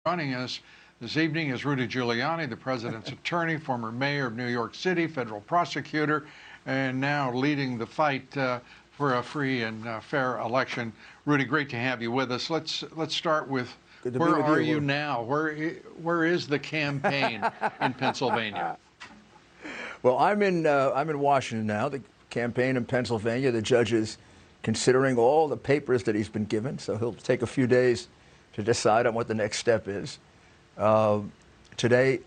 Joining us this evening is Rudy Giuliani, the president's attorney, former mayor of New York City, federal prosecutor, and now leading the fight for a free and fair election. Rudy, great to have you with us. Let's start with where are you now? Where is the campaign in Pennsylvania? Well, I'm in Washington now. The campaign in Pennsylvania. The judge is considering all the papers that he's been given, so he'll take a few days to decide on what the next step is. Today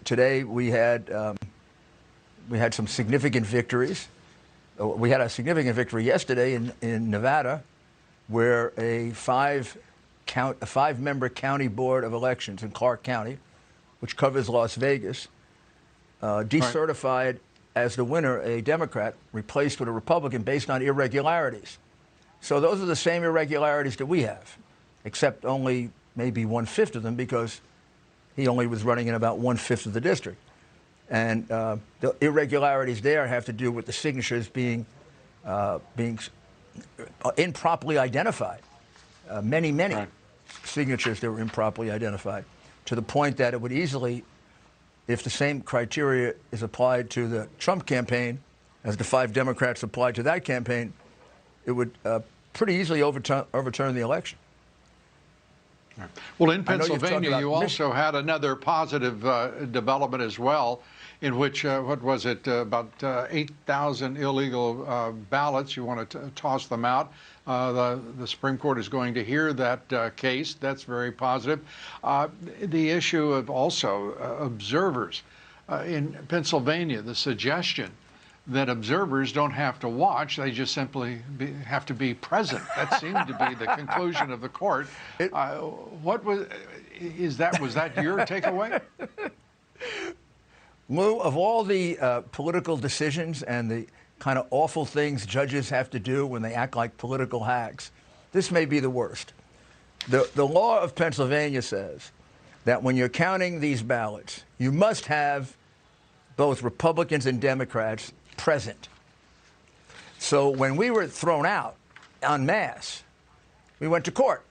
we had some significant victories. We had a significant victory yesterday in Nevada, where a five-member county board of elections in Clark County, which covers Las Vegas, decertified as the winner a Democrat, replaced with a Republican based on irregularities. So those are the same irregularities that we have, except only maybe 1/5 of them, because he only was running in about 1/5 of the district. And the irregularities there have to do with the signatures being improperly identified. Many signatures that were improperly identified, to the point that it would easily, if the same criteria is applied to the Trump campaign as the 5 Democrats applied to that campaign, it would pretty easily overturn the election. Well, in Pennsylvania, you also had another positive development as well, in which, what was it, about 8,000 illegal ballots. You want to toss them out. The Supreme Court is going to hear that case. That's very positive. The issue of also observers in Pennsylvania, the suggestion that observers don't have to watch, they just simply have to be present. That seemed to be the conclusion of the court. Was that your takeaway? Lou, of all the political decisions and the kind of awful things judges have to do when they act like political hacks, this may be the worst. The law of Pennsylvania says that when you're counting these ballots, you must have both Republicans and Democrats present. So when we were thrown out en masse, we went to court.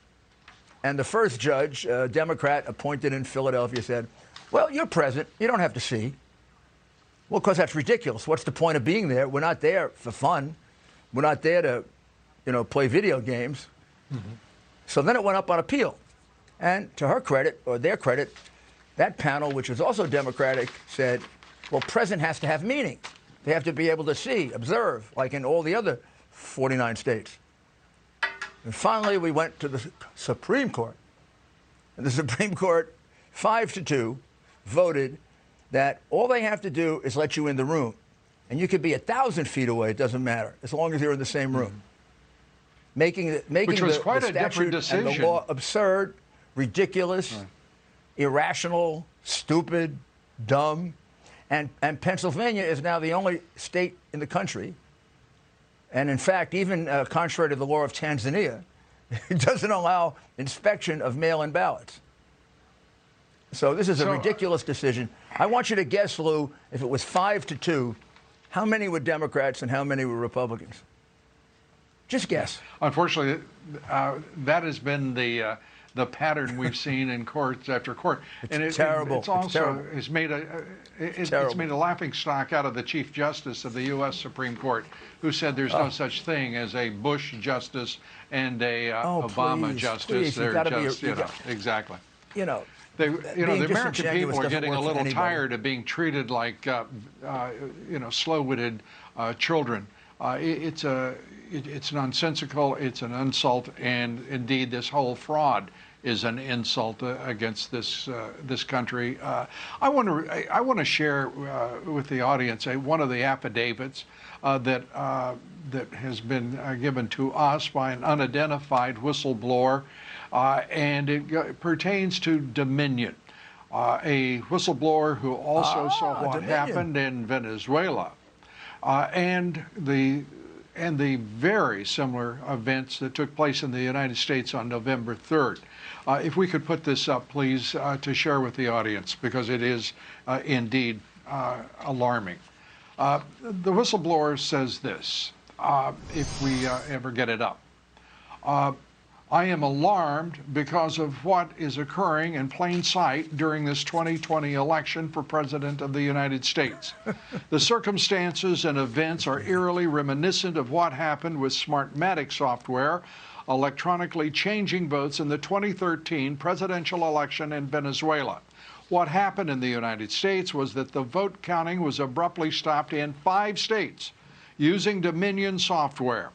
And the first judge, a Democrat appointed in Philadelphia, said, well, you're present. You don't have to see. Well, of course, that's ridiculous. What's the point of being there? We're not there for fun. We're not there to, play video games. Mm-hmm. So then it went up on appeal. And to her credit, or their credit, that panel, which was also Democratic, said, well, present has to have meaning. They have to be able to see, observe, like in all the other 49 states. And finally, we went to the Supreme Court. And the Supreme Court, 5-2, voted that all they have to do is let you in the room. And you could be 1,000 feet away, it doesn't matter, as long as you're in the same room. Making Which was quite the a different decision. And the law absurd, ridiculous, irrational, stupid, dumb. And Pennsylvania is now the only state in the country, and in fact, even contrary to the law of Tanzania, it doesn't allow inspection of mail-in ballots. So this is a ridiculous decision. I want you to guess, Lou, if it was 5-2, how many were Democrats and how many were Republicans? Just guess. Unfortunately, that has been the pattern we've seen in courts after court, it's terrible. It's also it's made a laughingstock out of the Chief Justice of the U.S. Supreme Court, who said there's no such thing as a Bush justice and a Obama justice. Please, They're just, exactly. The American people are getting a little tired of being treated like slow-witted children. It's nonsensical, it's an insult, and indeed this whole fraud is an insult against this country. I want to share with the audience one of the affidavits that has been given to us by an unidentified whistleblower, and it pertains to Dominion, a whistleblower who also saw what happened in Venezuela, and the very similar events that took place in the United States on November 3rd. If we could put this up, please, to share with the audience, because it is indeed alarming. The whistleblower says this, if we ever get it up. I am alarmed because of what is occurring in plain sight during this 2020 election for President of the United States. The circumstances and events are eerily reminiscent of what happened with Smartmatic software, electronically changing votes in the 2013 presidential election in Venezuela. What happened in the United States was that the vote counting was abruptly stopped in 5 states using Dominion software.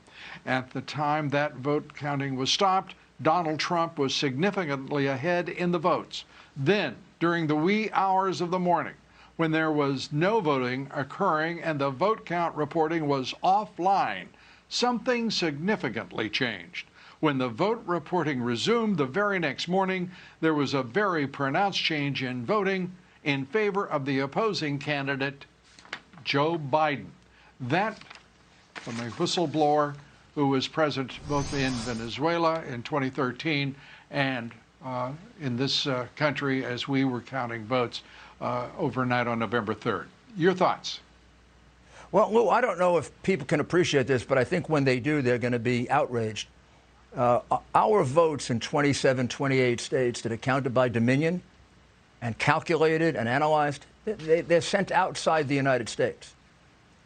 At the time that vote counting was stopped, Donald Trump was significantly ahead in the votes. Then, during the wee hours of the morning, when there was no voting occurring and the vote count reporting was offline, something significantly changed. When the vote reporting resumed the very next morning, there was a very pronounced change in voting in favor of the opposing candidate, Joe Biden. That, from a whistleblower who was present both in Venezuela in 2013 and in this country as we were counting votes overnight on November 3rd. Your thoughts? Well, Lou, I don't know if people can appreciate this, but I think when they do, they're going to be outraged. Our votes in 27, 28 states that are counted by Dominion and calculated and analyzed, they're sent outside the United States.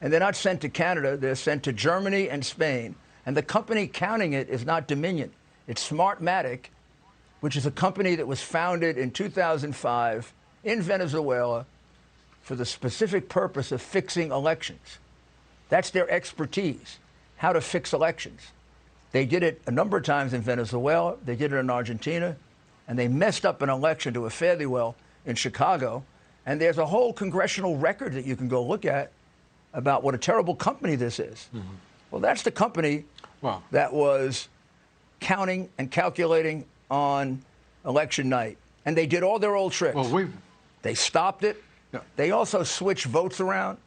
And they're not sent to Canada, they're sent to Germany and Spain. And the company counting it is not Dominion. It's Smartmatic, which is a company that was founded in 2005 in Venezuela for the specific purpose of fixing elections. That's their expertise, how to fix elections. They did it a number of times in Venezuela, they did it in Argentina, and they messed up an election to a fairly well in Chicago. And there's a whole congressional record that you can go look at about what a terrible company this is. Mm-hmm. Well, that's the company that was counting and calculating on election night. And they did all their old tricks. Well, they stopped it. Yeah. They also switched votes around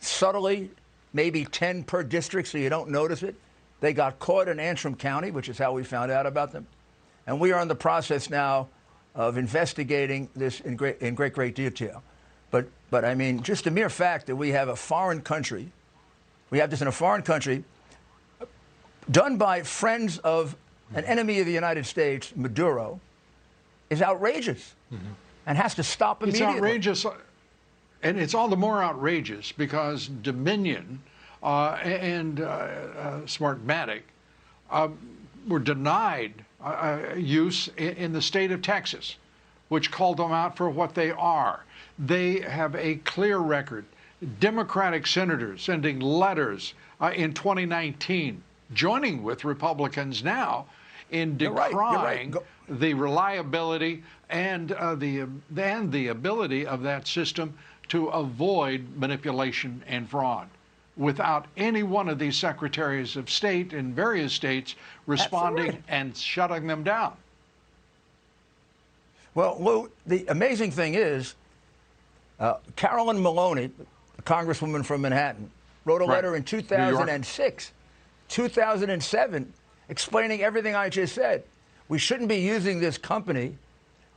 subtly, maybe 10 per district, so you don't notice it. They got caught in Antrim County, which is how we found out about them. And we are in the process now of investigating this in great detail. But I mean, just the mere fact that we have a foreign country, we have this in a foreign country, done by friends of an enemy of the United States, Maduro, is outrageous and has to stop immediately. It's outrageous, and it's all the more outrageous because Dominion and Smartmatic were denied use in the state of Texas, which called them out for what they are. They have a clear record. Democratic senators sending letters in 2019, joining with Republicans now in decrying the reliability and the ability of that system to avoid manipulation and fraud, without any one of these secretaries of state in various states responding and shutting them down. Well, Lou, the amazing thing is, Carolyn Maloney, a congresswoman from Manhattan, wrote a letter in 2006, 2007, explaining everything I just said. We shouldn't be using this company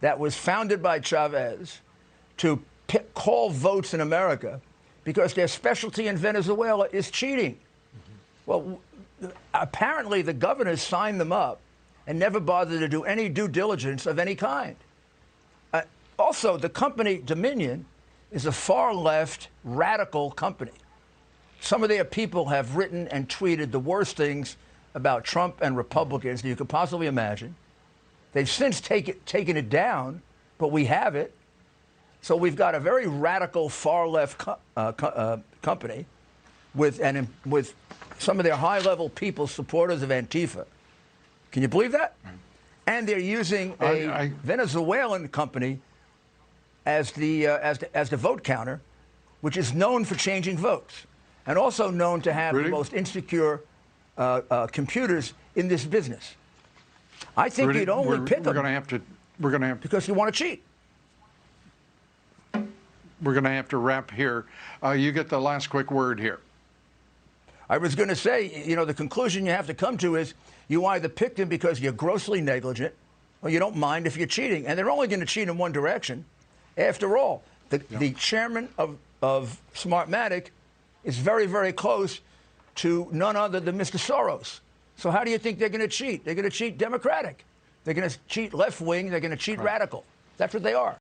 that was founded by Chavez to call votes in America because their specialty in Venezuela is cheating. Well, apparently the governors signed them up and never bothered to do any due diligence of any kind. Also, the company Dominion is a far-left, radical company. Some of their people have written and tweeted the worst things about Trump and Republicans that you could possibly imagine. They've since taken it down, but we have it. So we've got a very radical, far-left company with some of their high-level people supporters of Antifa. Can you believe that? And they're using a Venezuelan company as the vote counter, which is known for changing votes, and also known to have the most insecure computers in this business. I think you'd only pick them. We're going to have because you want to cheat. We're going to have to wrap here. You get the last quick word here. I was going to say, you know, the conclusion you have to come to is you either pick them because you're grossly negligent or you don't mind if you're cheating. And they're only going to cheat in one direction. After all, the chairman of Smartmatic is very, very close to none other than Mr. Soros. So how do you think they're going to cheat? They're going to cheat Democratic. They're going to cheat left wing. They're going to cheat radical. That's what they are.